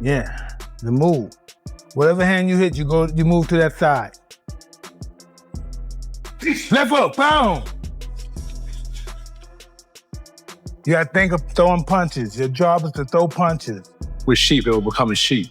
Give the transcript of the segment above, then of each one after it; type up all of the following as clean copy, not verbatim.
Yeah, the move. Whatever hand you hit, you move to that side. Left hook, pound. You gotta think of throwing punches. Your job is to throw punches. With sheep, it will become a sheep.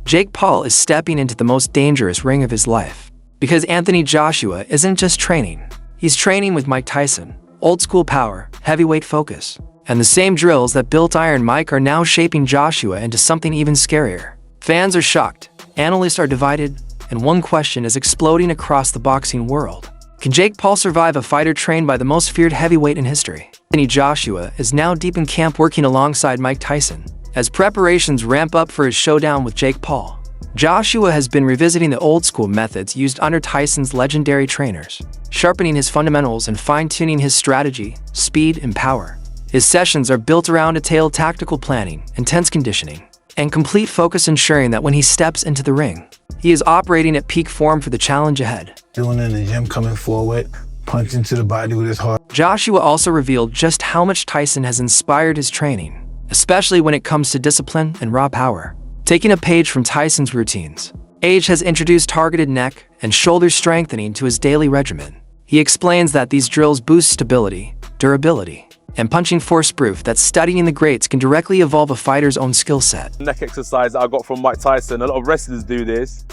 Jake Paul is stepping into the most dangerous ring of his life. Because Anthony Joshua isn't just training. He's training with Mike Tyson. Old school power, heavyweight focus. And the same drills that built Iron Mike are now shaping Joshua into something even scarier. Fans are shocked, analysts are divided, and one question is exploding across the boxing world. Can Jake Paul survive a fighter trained by the most feared heavyweight in history? Anthony Joshua is now deep in camp working alongside Mike Tyson. As preparations ramp up for his showdown with Jake Paul, Joshua has been revisiting the old-school methods used under Tyson's legendary trainers, sharpening his fundamentals and fine-tuning his strategy, speed, and power. His sessions are built around detailed tactical planning, intense conditioning, and complete focus, ensuring that when he steps into the ring, he is operating at peak form for the challenge ahead. Doing in the gym, coming forward, punching to the body with his heart. Joshua also revealed just how much Tyson has inspired his training, especially when it comes to discipline and raw power. Taking a page from Tyson's routines, Age has introduced targeted neck and shoulder strengthening to his daily regimen. He explains that these drills boost stability, durability, and punching force, proof that studying the greats can directly evolve a fighter's own skill set. Neck exercise that I got from Mike Tyson. A lot of wrestlers do this.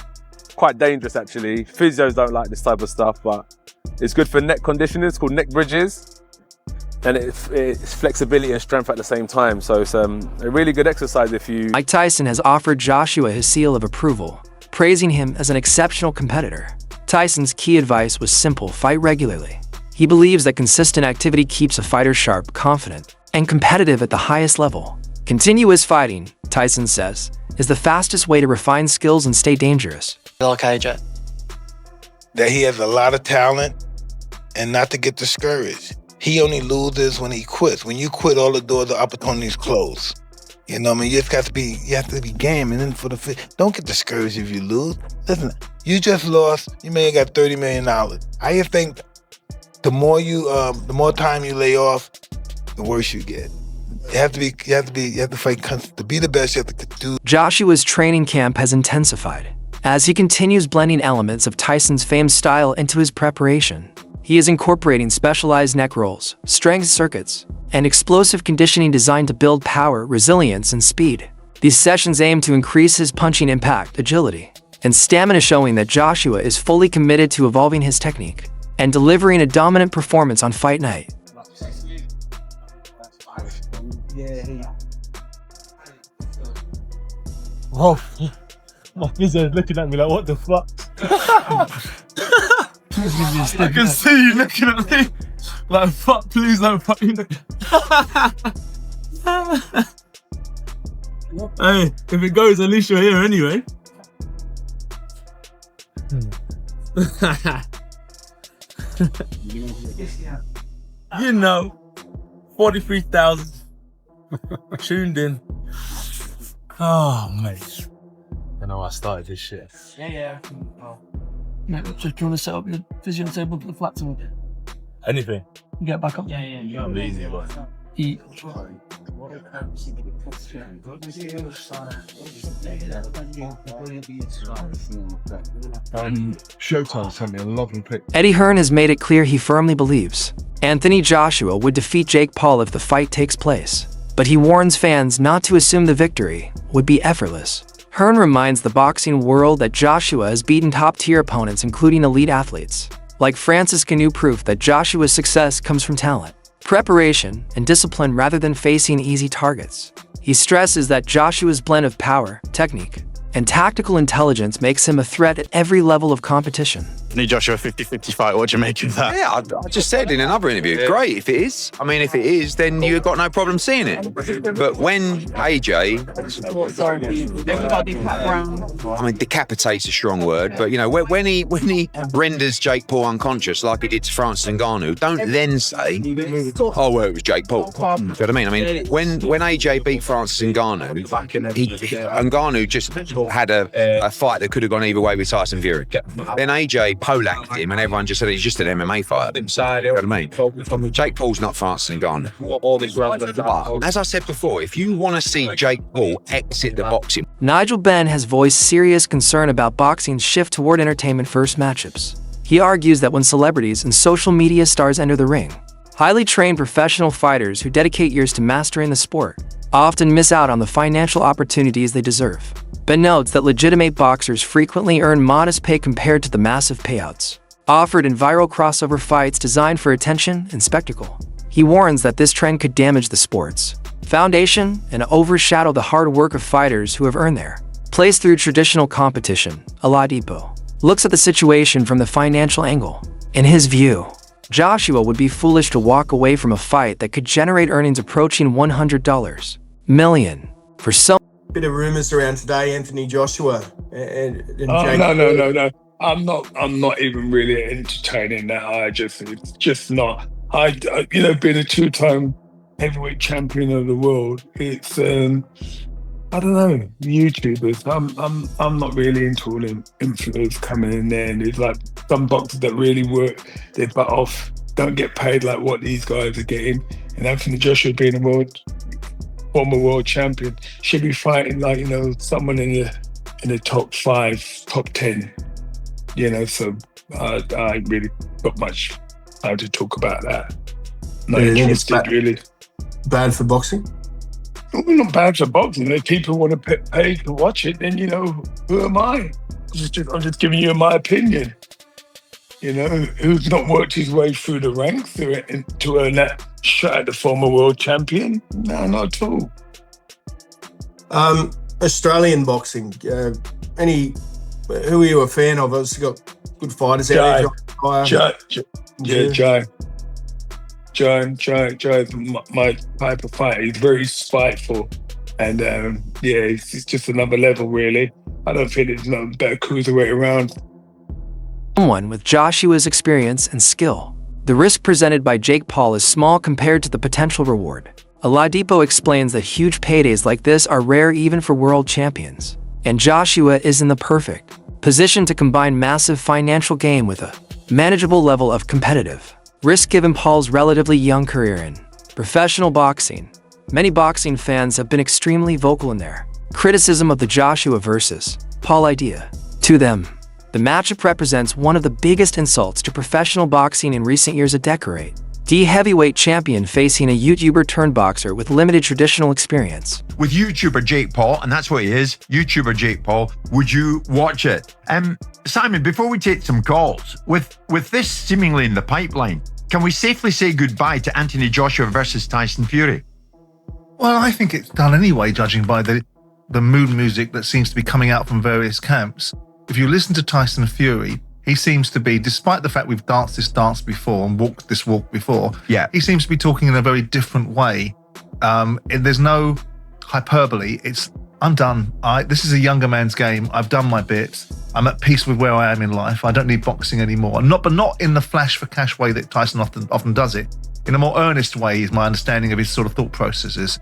Quite dangerous actually. Physios don't like this type of stuff, but it's good for neck conditioning. It's called neck bridges. And it's flexibility and strength at the same time. So it's a really good exercise if you... Mike Tyson has offered Joshua his seal of approval, praising him as an exceptional competitor. Tyson's key advice was simple: fight regularly. He believes that consistent activity keeps a fighter sharp, confident, and competitive at the highest level. Continuous fighting, Tyson says, is the fastest way to refine skills and stay dangerous. Like AJ. That he has a lot of talent and not to get discouraged. He only loses when he quits. When you quit, all the doors of opportunities close. You know what I mean? You have to be game. And then don't get discouraged if you lose. Listen, you just lost. You may have got $30 million. I just think the more time you lay off, the worse you get. You have to fight to be the best. You have to do. Joshua's training camp has intensified as he continues blending elements of Tyson's famed style into his preparation. He is incorporating specialized neck rolls, strength circuits, and explosive conditioning designed to build power, resilience, and speed. These sessions aim to increase his punching impact, agility, and stamina, showing that Joshua is fully committed to evolving his technique and delivering a dominant performance on fight night. Oh, my physio is looking at me like, what the fuck? I can see you looking at me like, fuck, please don't fucking look. Hey, if it goes, at least you're here anyway. You know, 43,000 tuned in. Oh, mate. I know I started this shit. Yeah. Mate, do you want to set up your physio table for the flats and Anything. get back up? Yeah. I'm easy, but. Eat. Showtime sent me a lovely pic. Eddie Hearn has made it clear he firmly believes Anthony Joshua would defeat Jake Paul if the fight takes place, but he warns fans not to assume the victory would be effortless. Hearn reminds the boxing world that Joshua has beaten top-tier opponents, including elite athletes like Francis Ngannou, proof that Joshua's success comes from talent, preparation, and discipline rather than facing easy targets. He stresses that Joshua's blend of power, technique, and tactical intelligence makes him a threat at every level of competition. Need Joshua 50-50 fight. What do you make of that? Yeah, I just said in another interview, great if it is. I mean, if it is, then you've got no problem seeing it. But when AJ, I mean, decapitate's a strong word, but you know, when he renders Jake Paul unconscious like he did to Francis Ngannou, don't then say, oh, well, it was Jake Paul. Do you know what I mean? I mean, when AJ beat Francis Ngannou, Ngannou just had a fight that could have gone either way with Tyson Fury. Then AJ Polak'd him, and everyone just said he's just an MMA fighter. You know what I mean? Jake Paul's not Francis Ngannou. As I said before, if you want to see Jake Paul exit the boxing, Nigel Benn has voiced serious concern about boxing's shift toward entertainment-first matchups. He argues that when celebrities and social media stars enter the ring, highly trained professional fighters who dedicate years to mastering the sport often miss out on the financial opportunities they deserve. Ben notes that legitimate boxers frequently earn modest pay compared to the massive payouts offered in viral crossover fights designed for attention and spectacle. He warns that this trend could damage the sport's foundation and overshadow the hard work of fighters who have earned their place through traditional competition. Oladipo looks at the situation from the financial angle. In his view, Joshua would be foolish to walk away from a fight that could generate earnings approaching $100 million for some. Bit of rumours around today, Anthony Joshua and Oh, Jake. no. I'm not even really entertaining that. It's just not. Being a two-time heavyweight champion of the world, it's I don't know, YouTubers. I'm not really into all them influencers coming in there, and there's like some boxers that really work their butt off, don't get paid like what these guys are getting. And Anthony Joshua being a former world champion should be fighting like someone in the top 5, top 10. So I ain't really got much time to talk about that. Not interested, really. Bad for boxing? Well, not bad for boxing. If people want to pay to watch it, then who am I? I'm just giving you my opinion. Who's not worked his way through the ranks to earn that shot at the former world champion? No, not at all. Australian boxing. Who are you a fan of? Obviously got good fighters out there. Joe's my type of fighter. He's very spiteful, and he's just another level, really. I don't think there's no better cruiserweight around. Someone with Joshua's experience and skill. The risk presented by Jake Paul is small compared to the potential reward. Oladipo explains that huge paydays like this are rare even for world champions, and Joshua is in the perfect position to combine massive financial gain with a manageable level of competitive risk given Paul's relatively young career in professional boxing. Many boxing fans have been extremely vocal in their criticism of the Joshua versus Paul idea. To them, the matchup represents one of the biggest insults to professional boxing in recent years. A decorate heavyweight champion facing a YouTuber turned boxer with limited traditional experience. with YouTuber Jake Paul, and that's what he is, YouTuber Jake Paul, would you watch it? Simon, before we take some calls, with this seemingly in the pipeline, can we safely say goodbye to Anthony Joshua versus Tyson Fury? Well, I think it's done anyway, judging by the mood music that seems to be coming out from various camps. If you listen to Tyson Fury, he seems to be, despite the fact we've danced this dance before and walked this walk before, he seems to be talking in a very different way. There's no hyperbole. I'm done. This is a younger man's game. I've done my bit. I'm at peace with where I am in life. I don't need boxing anymore. But not in the flash for cash way that Tyson often does it. In a more earnest way is my understanding of his sort of thought processes.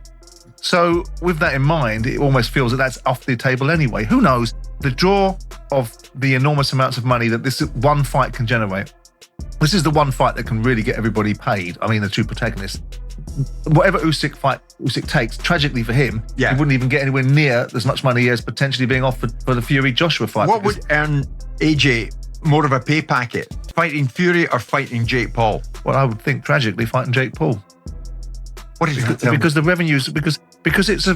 So with that in mind, it almost feels that that's off the table anyway. Who knows? The draw of the enormous amounts of money that this one fight can generate. This is the one fight that can really get everybody paid. I mean, the two protagonists. Whatever Usyk takes, tragically for him, he wouldn't even get anywhere near as much money as potentially being offered for the Fury-Joshua fight. What would earn AJ more of a pay packet? Fighting Fury or fighting Jake Paul? Well, I would think tragically fighting Jake Paul. What is that? Because the revenues, because it's a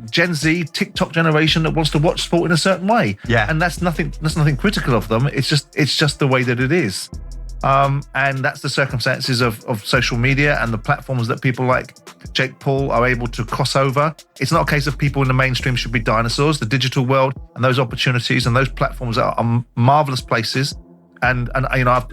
Gen Z TikTok generation that wants to watch sport in a certain way. Yeah. And that's nothing critical of them. It's just the way that it is. And that's the circumstances of social media and the platforms that people like Jake Paul are able to cross over. It's not a case of people in the mainstream should be dinosaurs. The digital world and those opportunities and those platforms are marvelous places. And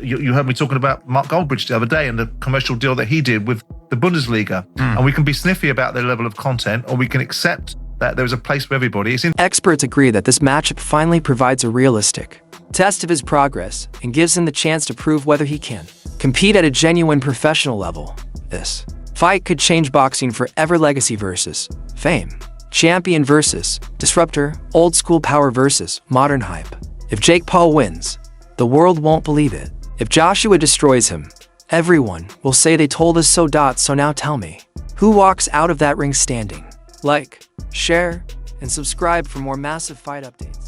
you heard me talking about Mark Goldbridge the other day and the commercial deal that he did with the Bundesliga. And we can be sniffy about their level of content, or we can accept that there's a place for everybody. Experts agree that this matchup finally provides a realistic test of his progress and gives him the chance to prove whether he can compete at a genuine professional level. This fight could change boxing forever. Legacy versus fame, champion versus disruptor, old school power versus modern hype. If Jake Paul wins, The world won't believe it. If Joshua destroys him, everyone will say they told us so. So now tell me, who walks out of that ring standing? Like, share, and subscribe for more massive fight updates.